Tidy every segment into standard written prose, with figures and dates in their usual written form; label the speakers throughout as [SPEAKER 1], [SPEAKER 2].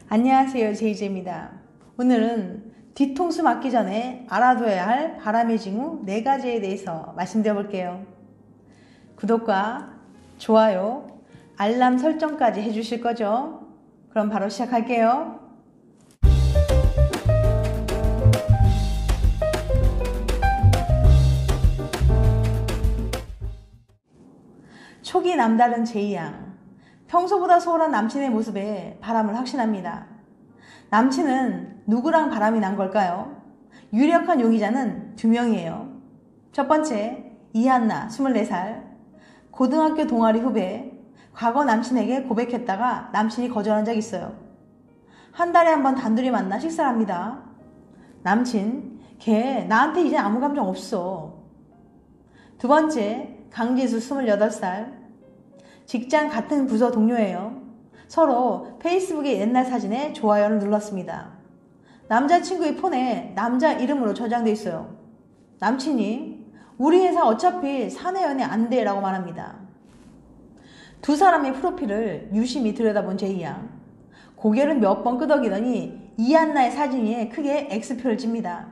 [SPEAKER 1] 안녕하세요, 제이제입니다. 오늘은 뒤통수 맞기 전에 알아둬야 할 바람의 징후 4가지에 대해서 말씀드려 볼게요. 구독과 좋아요, 알람 설정까지 해주실 거죠? 그럼 바로 시작할게요. 촉이 남다른 제이양. 평소보다 소홀한 남친의 모습에 바람을 확신합니다. 남친은 누구랑 바람이 난 걸까요? 유력한 용의자는 2명이에요. 첫 번째, 이한나 24살. 고등학교 동아리 후배. 과거 남친에게 고백했다가 남친이 거절한 적 있어요. 한 달에 한 번 단둘이 만나 식사를 합니다. 남친, 걔 나한테 이제 아무 감정 없어. 두 번째, 강지수 28살. 직장 같은 부서 동료예요. 서로 페이스북의 옛날 사진에 좋아요를 눌렀습니다. 남자친구의 폰에 남자 이름으로 저장돼 있어요. 남친이 우리 회사 어차피 사내 연애 안 돼 라고 말합니다. 두 사람의 프로필을 유심히 들여다본 제이양. 고개를 몇 번 끄덕이더니 이한나의 사진 위에 크게 X표를 찝니다.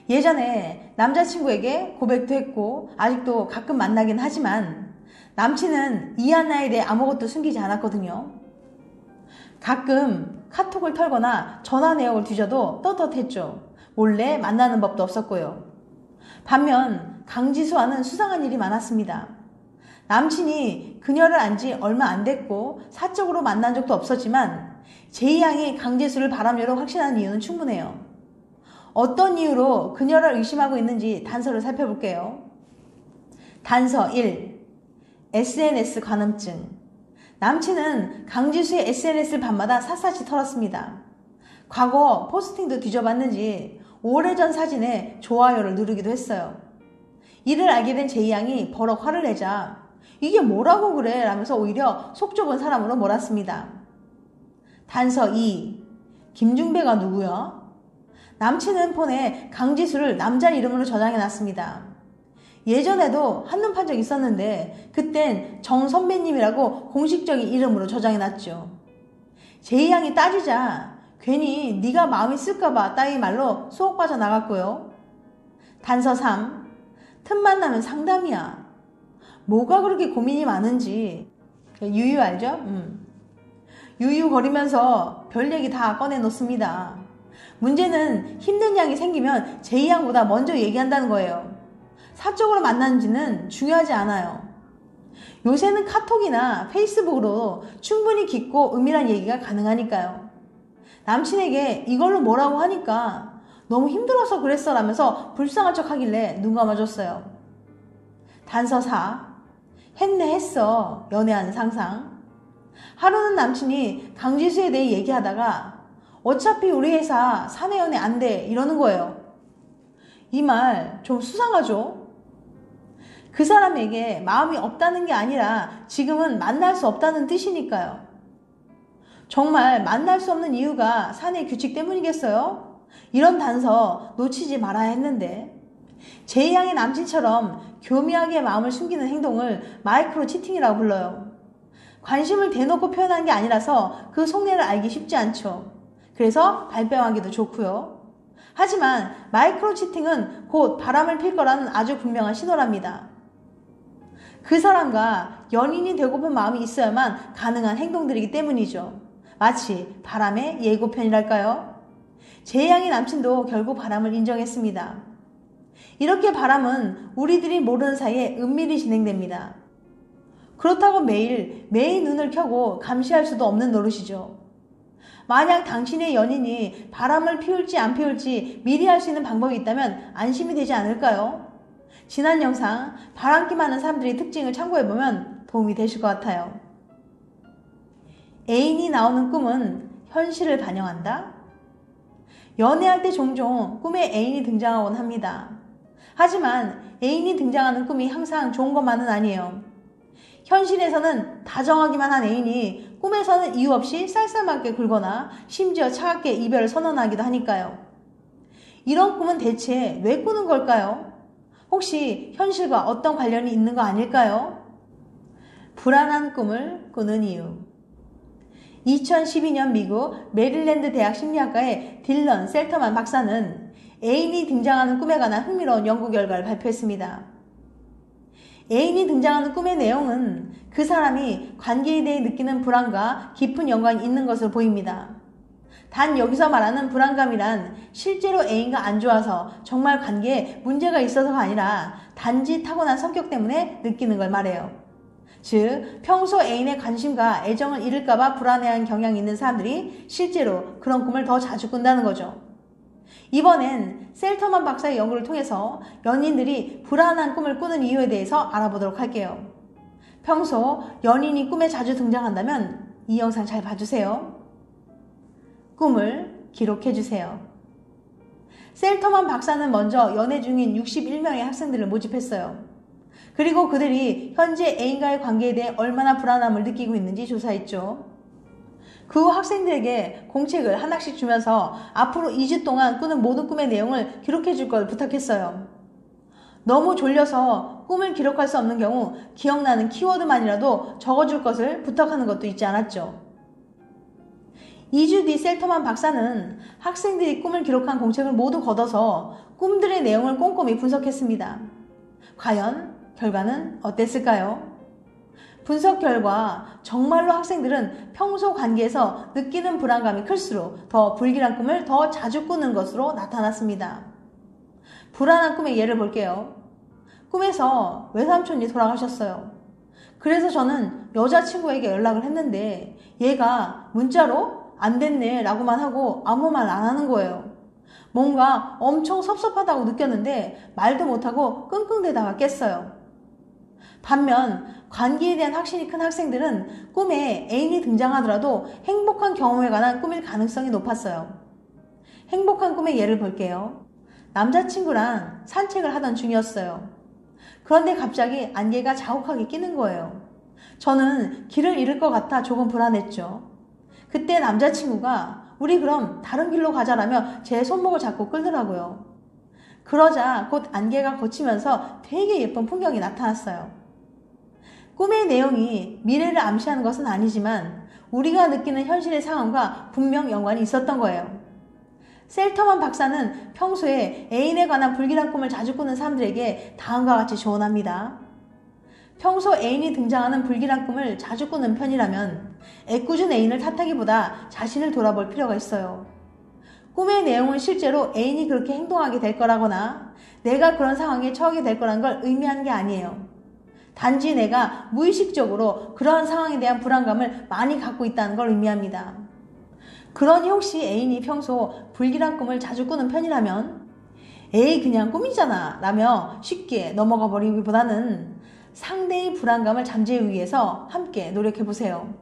[SPEAKER 1] 예전에 남자친구에게 고백도 했고 아직도 가끔 만나긴 하지만 남친은 이한나에 대해 아무것도 숨기지 않았거든요. 가끔 카톡을 털거나 전화 내역을 뒤져도 떳떳했죠. 몰래 만나는 법도 없었고요. 반면 강지수와는 수상한 일이 많았습니다. 남친이 그녀를 안 지 얼마 안 됐고 사적으로 만난 적도 없었지만 제이양이 강지수를 바람녀로 확신한 이유는 충분해요. 어떤 이유로 그녀를 의심하고 있는지 단서를 살펴볼게요. 단서 1. SNS 관음증. 남친은 강지수의 SNS를 밤마다 샅샅이 털었습니다. 과거 포스팅도 뒤져봤는지 오래전 사진에 좋아요를 누르기도 했어요. 이를 알게 된 제이양이 버럭 화를 내자 이게 뭐라고 그래? 라면서 오히려 속 좁은 사람으로 몰았습니다. 단서 2. 김중배가 누구야? 남친은 폰에 강지수를 남자 이름으로 저장해놨습니다. 예전에도 한눈 판 적 있었는데 그땐 정 선배님이라고 공식적인 이름으로 저장해놨죠. 제이양이 따지자 괜히 네가 마음이 쓸까봐 따위 말로 쏙 빠져나갔고요. 단서 3. 틈만 나면 상담이야. 뭐가 그렇게 고민이 많은지. 유유 알죠? 유유거리면서 별 얘기 다 꺼내놓습니다. 문제는 힘든 양이 생기면 제이양보다 먼저 얘기한다는 거예요. 사적으로 만나는지는 중요하지 않아요. 요새는 카톡이나 페이스북으로 충분히 깊고 은밀한 얘기가 가능하니까요. 남친에게 이걸로 뭐라고 하니까 너무 힘들어서 그랬어 라면서 불쌍한 척 하길래 눈 감아줬어요. 단서 4. 했어. 연애하는 상상. 하루는 남친이 강지수에 대해 얘기하다가 어차피 우리 회사 사내 연애 안 돼 이러는 거예요. 이 말 좀 수상하죠? 그 사람에게 마음이 없다는 게 아니라 지금은 만날 수 없다는 뜻이니까요. 정말 만날 수 없는 이유가 사내 규칙 때문이겠어요? 이런 단서 놓치지 말아야 했는데 제이양의 남친처럼 교묘하게 마음을 숨기는 행동을 마이크로 치팅이라고 불러요. 관심을 대놓고 표현한 게 아니라서 그 속내를 알기 쉽지 않죠. 그래서 발뺌하기도 좋고요. 하지만 마이크로 치팅은 곧 바람을 필 거라는 아주 분명한 신호랍니다. 그 사람과 연인이 되고픈 마음이 있어야만 가능한 행동들이기 때문이죠. 마치 바람의 예고편이랄까요? 제이양의 남친도 결국 바람을 인정했습니다. 이렇게 바람은 우리들이 모르는 사이에 은밀히 진행됩니다. 그렇다고 매일 눈을 켜고 감시할 수도 없는 노릇이죠. 만약 당신의 연인이 바람을 피울지 안 피울지 미리 알 수 있는 방법이 있다면 안심이 되지 않을까요? 지난 영상 바람기 많은 사람들의 특징을 참고해보면 도움이 되실 것 같아요. 애인이 나오는 꿈은 현실을 반영한다? 연애할 때 종종 꿈에 애인이 등장하곤 합니다. 하지만 애인이 등장하는 꿈이 항상 좋은 것만은 아니에요. 현실에서는 다정하기만 한 애인이 꿈에서는 이유 없이 쌀쌀맞게 굴거나 심지어 차갑게 이별을 선언하기도 하니까요. 이런 꿈은 대체 왜 꾸는 걸까요? 혹시 현실과 어떤 관련이 있는 거 아닐까요? 불안한 꿈을 꾸는 이유. 2012년 미국 메릴랜드 대학 심리학과의 딜런 셀터만 박사는 애인이 등장하는 꿈에 관한 흥미로운 연구 결과를 발표했습니다. 애인이 등장하는 꿈의 내용은 그 사람이 관계에 대해 느끼는 불안과 깊은 연관이 있는 것으로 보입니다. 단 여기서 말하는 불안감이란 실제로 애인과 안 좋아서 정말 관계에 문제가 있어서가 아니라 단지 타고난 성격 때문에 느끼는 걸 말해요. 즉 평소 애인의 관심과 애정을 잃을까봐 불안해하는 경향이 있는 사람들이 실제로 그런 꿈을 더 자주 꾼다는 거죠. 이번엔 셀터만 박사의 연구를 통해서 연인들이 불안한 꿈을 꾸는 이유에 대해서 알아보도록 할게요. 평소 연인이 꿈에 자주 등장한다면 이 영상 잘 봐주세요. 꿈을 기록해주세요. 셀터만 박사는 먼저 연애 중인 61명의 학생들을 모집했어요. 그리고 그들이 현재 애인과의 관계에 대해 얼마나 불안함을 느끼고 있는지 조사했죠. 그 후 학생들에게 공책을 하나씩 주면서 앞으로 2주 동안 꾸는 모든 꿈의 내용을 기록해 줄 걸 부탁했어요. 너무 졸려서 꿈을 기록할 수 없는 경우 기억나는 키워드만이라도 적어줄 것을 부탁하는 것도 있지 않았죠. 2주 뒤 셀터만 박사는 학생들이 꿈을 기록한 공책을 모두 걷어서 꿈들의 내용을 꼼꼼히 분석했습니다. 과연 결과는 어땠을까요? 분석 결과 정말로 학생들은 평소 관계에서 느끼는 불안감이 클수록 더 불길한 꿈을 더 자주 꾸는 것으로 나타났습니다. 불안한 꿈의 예를 볼게요. 꿈에서 외삼촌이 돌아가셨어요. 그래서 저는 여자친구에게 연락을 했는데 얘가 문자로 안 됐네 라고만 하고 아무 말 안 하는 거예요. 뭔가 엄청 섭섭하다고 느꼈는데 말도 못하고 끙끙대다가 깼어요. 반면 관계에 대한 확신이 큰 학생들은 꿈에 애인이 등장하더라도 행복한 경험에 관한 꿈일 가능성이 높았어요. 행복한 꿈의 예를 볼게요. 남자친구랑 산책을 하던 중이었어요. 그런데 갑자기 안개가 자욱하게 끼는 거예요. 저는 길을 잃을 것 같아 조금 불안했죠. 그때 남자친구가 우리 그럼 다른 길로 가자라며 제 손목을 잡고 끌더라고요. 그러자 곧 안개가 걷히면서 되게 예쁜 풍경이 나타났어요. 꿈의 내용이 미래를 암시하는 것은 아니지만 우리가 느끼는 현실의 상황과 분명 연관이 있었던 거예요. 셀터만 박사는 평소에 애인에 관한 불길한 꿈을 자주 꾸는 사람들에게 다음과 같이 조언합니다. 평소 애인이 등장하는 불길한 꿈을 자주 꾸는 편이라면 애꿎은 애인을 탓하기보다 자신을 돌아볼 필요가 있어요. 꿈의 내용은 실제로 애인이 그렇게 행동하게 될 거라거나 내가 그런 상황에 처하게 될 거라는 걸 의미하는 게 아니에요. 단지 내가 무의식적으로 그러한 상황에 대한 불안감을 많이 갖고 있다는 걸 의미합니다. 그러니 혹시 애인이 평소 불길한 꿈을 자주 꾸는 편이라면 에이 그냥 꿈이잖아 라며 쉽게 넘어가 버리기보다는 상대의 불안감을 잠재우기 위해서 함께 노력해보세요.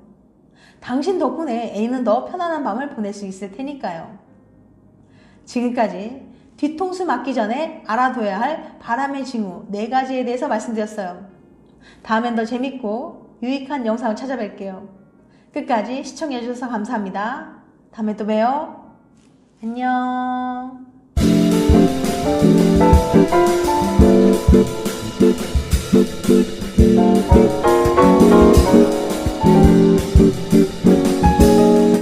[SPEAKER 1] 당신 덕분에 애인은 더 편안한 밤을 보낼 수 있을 테니까요. 지금까지 뒤통수 맞기 전에 알아둬야 할 바람의 징후 4가지에 대해서 말씀드렸어요. 다음엔 더 재밌고 유익한 영상을 찾아뵐게요. 끝까지 시청해주셔서 감사합니다. 다음에 또 봬요. 안녕.